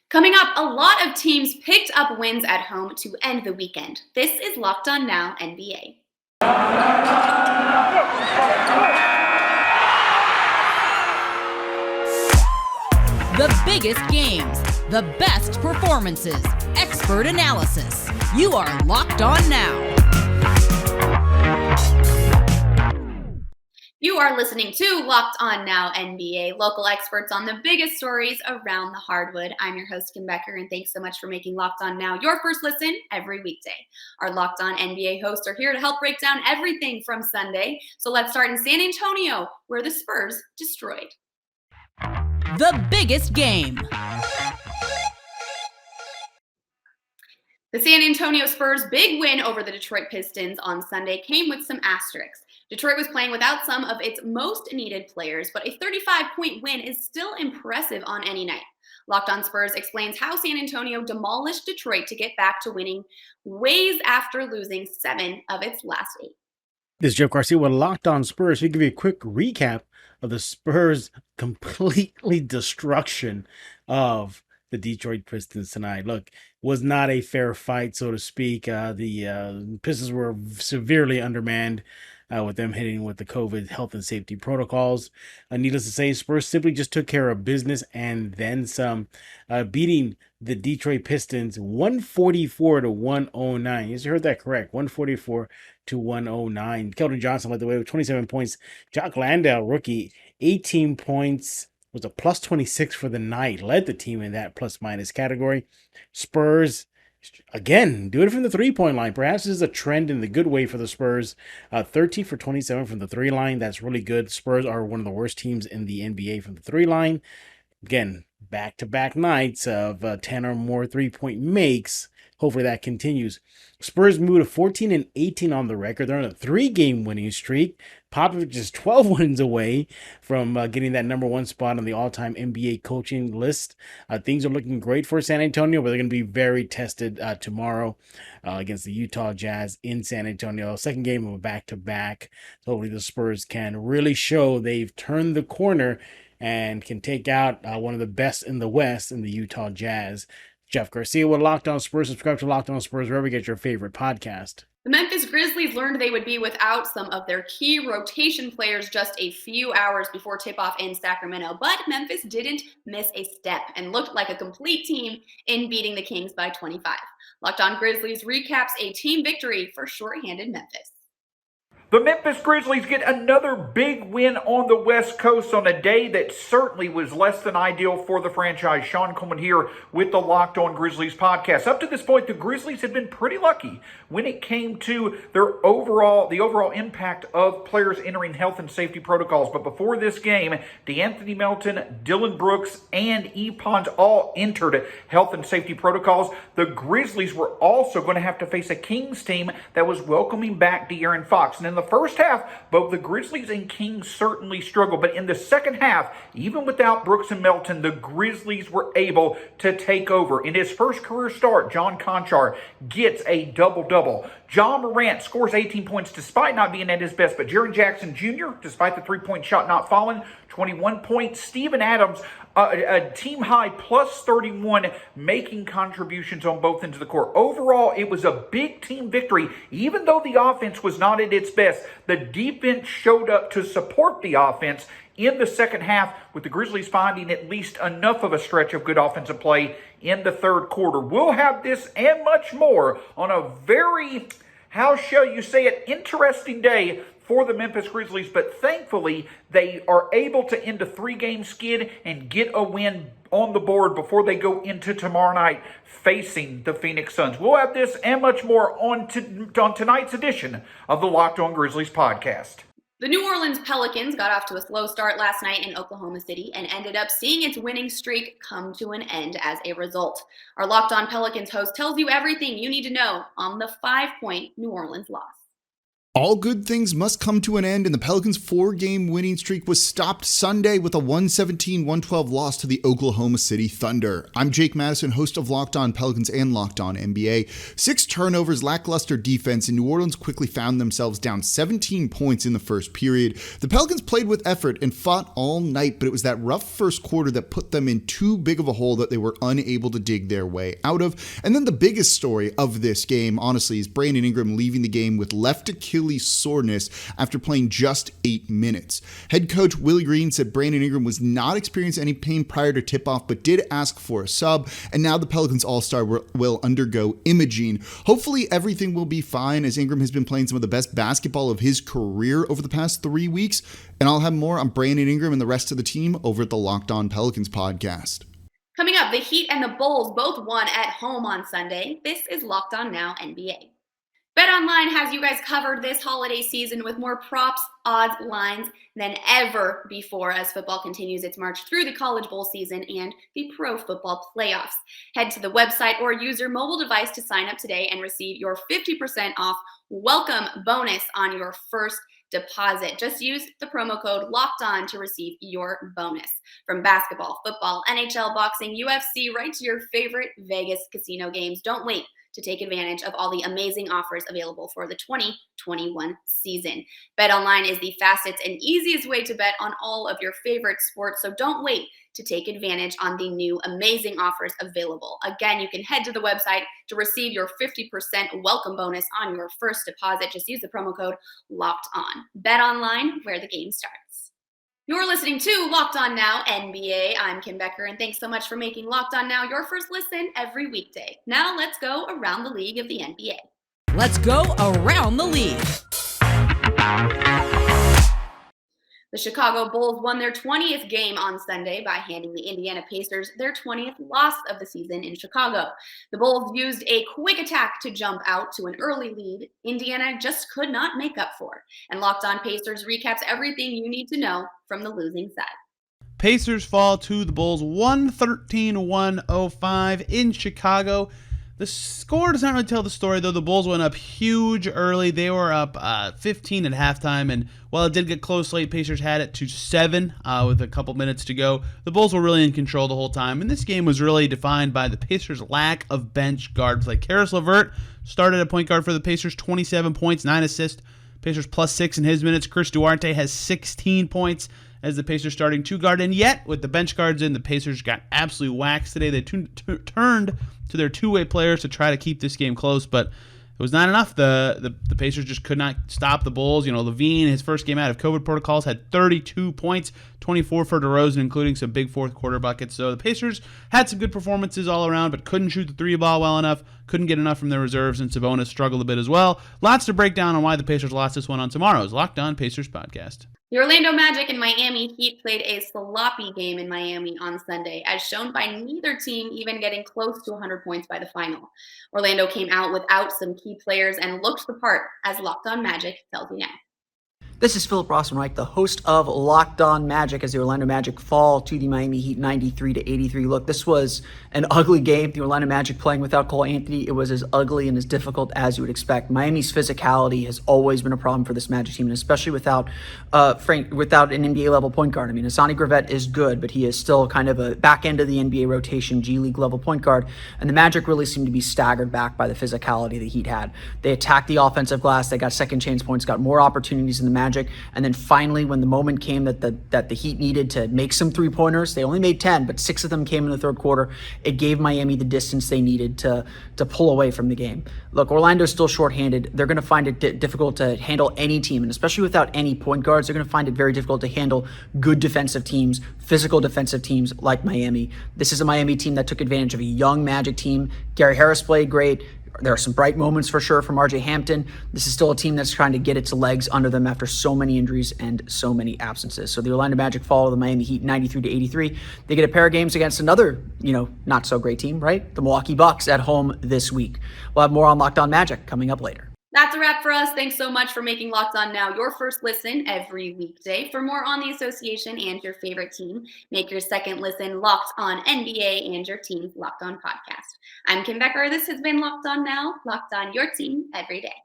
Coming up, a lot of teams picked up wins at home to end the weekend. This is Locked On Now NBA. The biggest games, the best performances, expert analysis. You are Locked On Now. You are listening to Locked On Now NBA, local experts on the biggest stories around the hardwood. I'm your host, Kim Becker, and thanks so much for making Locked On Now your first listen every weekday. Our Locked On NBA hosts are here to help break down everything from Sunday. So let's start in San Antonio, where the Spurs destroyed the biggest game. The San Antonio Spurs' big win over the Detroit Pistons on Sunday came with some asterisks. Detroit was playing without some of its most needed players, but a 35-point win is still impressive on any night. Locked On Spurs explains how San Antonio demolished Detroit to get back to winning ways after losing 7 of its last 8. This is Jeff Garcia with Locked On Spurs. We give you a quick recap of the Spurs' completely destruction of the Detroit Pistons tonight. Look, was not a fair fight, so to speak. The Pistons were severely undermanned with them hitting with the COVID health and safety protocols. Needless to say, Spurs simply just took care of business and then some, beating the Detroit Pistons 144 to 109. You heard that correct, 144 to 109. Keldon Johnson led the way with 27 points. Jock Landale, rookie, 18 points. Was a plus 26 for the night. Led the team in that plus-minus category. Spurs, again, do it from the three-point line. Perhaps this is a trend in the good way for the Spurs. 13 for 27 from the three line. That's really good. Spurs are one of the worst teams in the NBA from the three line. Again, back-to-back nights of 10 or more three-point makes. Hopefully that continues. Spurs moved to 14 and 18 on the record. They're on a 3-game winning streak. Popovich is 12 wins away from getting that number 1 spot on the all-time NBA coaching list. Things are looking great for San Antonio, but they're going to be very tested tomorrow against the Utah Jazz in San Antonio. Second game of a back-to-back. So hopefully the Spurs can really show they've turned the corner and can take out one of the best in the West in the Utah Jazz. Jeff Garcia with Locked On Spurs. Subscribe to Locked On Spurs wherever you get your favorite podcast. The Memphis Grizzlies learned they would be without some of their key rotation players just a few hours before tip-off in Sacramento, but Memphis didn't miss a step and looked like a complete team in beating the Kings by 25. Locked On Grizzlies recaps a team victory for shorthanded Memphis. The Memphis Grizzlies get another big win on the West Coast on a day that certainly was less than ideal for the franchise. Sean Coleman here with the Locked On Grizzlies podcast. Up to this point, the Grizzlies had been pretty lucky when it came to the overall impact of players entering health and safety protocols. But before this game, DeAnthony Melton, Dillon Brooks, and E. Pons all entered health and safety protocols. The Grizzlies were also going to have to face a Kings team that was welcoming back De'Aaron Fox. And in the first half, both the Grizzlies and Kings certainly struggled. But in the second half, even without Brooks and Melton, the Grizzlies were able to take over. In his first career start, John Conchar gets a double-double. John Morant scores 18 points despite not being at his best. But Jaren Jackson Jr., despite the three-point shot not falling, 21 points. Steven Adams, a team-high plus 31, making contributions on both ends of the court. Overall, it was a big team victory. Even though the offense was not at its best, the defense showed up to support the offense in the second half, with the Grizzlies finding at least enough of a stretch of good offensive play in the third quarter. We'll have this and much more on a very, how shall you say it, interesting day for the Memphis Grizzlies, but thankfully they are able to end a 3-game skid and get a win on the board before they go into tomorrow night facing the Phoenix Suns. We'll have this and much more on tonight's edition of the Locked On Grizzlies podcast. The New Orleans Pelicans got off to a slow start last night in Oklahoma City and ended up seeing its winning streak come to an end as a result. Our Locked On Pelicans host tells you everything you need to know on the 5-point New Orleans loss. All good things must come to an end, and the Pelicans' 4-game winning streak was stopped Sunday with a 117-112 loss to the Oklahoma City Thunder. I'm Jake Madison, host of Locked On Pelicans and Locked On NBA. 6 turnovers, lackluster defense, and New Orleans quickly found themselves down 17 points in the first period. The Pelicans played with effort and fought all night, but it was that rough first quarter that put them in too big of a hole that they were unable to dig their way out of. And then the biggest story of this game, honestly, is Brandon Ingram leaving the game with left Achilles soreness after playing just 8 minutes. Head coach Willie Green said Brandon Ingram was not experiencing any pain prior to tip-off, but did ask for a sub, and now the Pelicans All-Star will undergo imaging. Hopefully everything will be fine, as Ingram has been playing some of the best basketball of his career over the past 3 weeks, and I'll have more on Brandon Ingram and the rest of the team over at the Locked On Pelicans podcast. Coming up, the Heat and the Bulls both won at home on Sunday. This is Locked On Now NBA. BetOnline has you guys covered this holiday season with more props, odds, lines than ever before as football continues its march through the college bowl season and the pro football playoffs. Head to the website or use your mobile device to sign up today and receive your 50% off welcome bonus on your first deposit. Just use the promo code LOCKEDON to receive your bonus. From basketball, football, NHL, boxing, UFC, right to your favorite Vegas casino games. Don't wait to take advantage of all the amazing offers available for the 2021 season. BetOnline is the fastest and easiest way to bet on all of your favorite sports, so don't wait to take advantage on the new amazing offers available. Again, you can head to the website to receive your 50% welcome bonus on your first deposit. Just use the promo code LOCKEDON. BetOnline, where the game starts. You're listening to Locked On Now NBA. I'm Kim Becker, and thanks so much for making Locked On Now your first listen every weekday. Now let's go around the league of the NBA. Let's go around the league. The Chicago Bulls won their 20th game on Sunday by handing the Indiana Pacers their 20th loss of the season in Chicago. The Bulls used a quick attack to jump out to an early lead Indiana just could not make up for. And Locked On Pacers recaps everything you need to know from the losing side. Pacers fall to the Bulls 113-105 in Chicago. The score does not really tell the story, though. The Bulls went up huge early. They were up 15 at halftime, and while it did get close late, Pacers had it to 7 with a couple minutes to go. The Bulls were really in control the whole time, and this game was really defined by the Pacers' lack of bench guard play. Karis LeVert started at point guard for the Pacers, 27 points, 9 assists. Pacers plus 6 in his minutes. Chris Duarte has 16 points as the Pacers starting 2 guard, and yet with the bench guards in, the Pacers got absolutely waxed today. They turned to their two-way players to try to keep this game close, but it was not enough. The Pacers just could not stop the Bulls. You know, Levine, his first game out of COVID protocols, had 32 points, 24 for DeRozan, including some big fourth quarter buckets. So the Pacers had some good performances all around, but couldn't shoot the 3-ball well enough, couldn't get enough from their reserves, and Sabonis struggled a bit as well. Lots to break down on why the Pacers lost this one on tomorrow's Locked On Pacers podcast. The Orlando Magic and Miami Heat played a sloppy game in Miami on Sunday, as shown by neither team even getting close to 100 points by the final. Orlando came out without some key players and looked the part, as Locked On Magic tells you now. This is Philip Rossman-Reich, the host of Locked On Magic, as the Orlando Magic fall to the Miami Heat 93-83. Look, this was an ugly game. The Orlando Magic playing without Cole Anthony, it was as ugly and as difficult as you would expect. Miami's physicality has always been a problem for this Magic team, and especially without an NBA-level point guard. I mean, Hassani Gravett is good, but he is still kind of a back end of the NBA rotation, G League level point guard, and the Magic really seemed to be staggered back by the physicality the Heat had. They attacked the offensive glass, they got second chance points, got more opportunities in the Magic. And then finally, when the moment came that the Heat needed to make some three-pointers, they only made 10, but 6 of them came in the third quarter. It gave Miami the distance they needed to pull away from the game. Look, Orlando's still shorthanded. They're going to find it difficult to handle any team, and especially without any point guards, they're going to find it very difficult to handle good defensive teams, physical defensive teams like Miami. This is a Miami team that took advantage of a young Magic team. Gary Harris played great. There are some bright moments for sure from RJ Hampton. This is still a team that's trying to get its legs under them after so many injuries and so many absences. So the Orlando Magic follow the Miami Heat 93-83. They get a pair of games against another, not so great team, right? The Milwaukee Bucks at home this week. We'll have more on Locked On Magic coming up later. That's a wrap for us. Thanks so much for making Locked On Now your first listen every weekday. For more on the association and your favorite team, make your second listen Locked On NBA and your team's Locked On podcast. I'm Kim Becker. This has been Locked On Now, Locked On your team every day.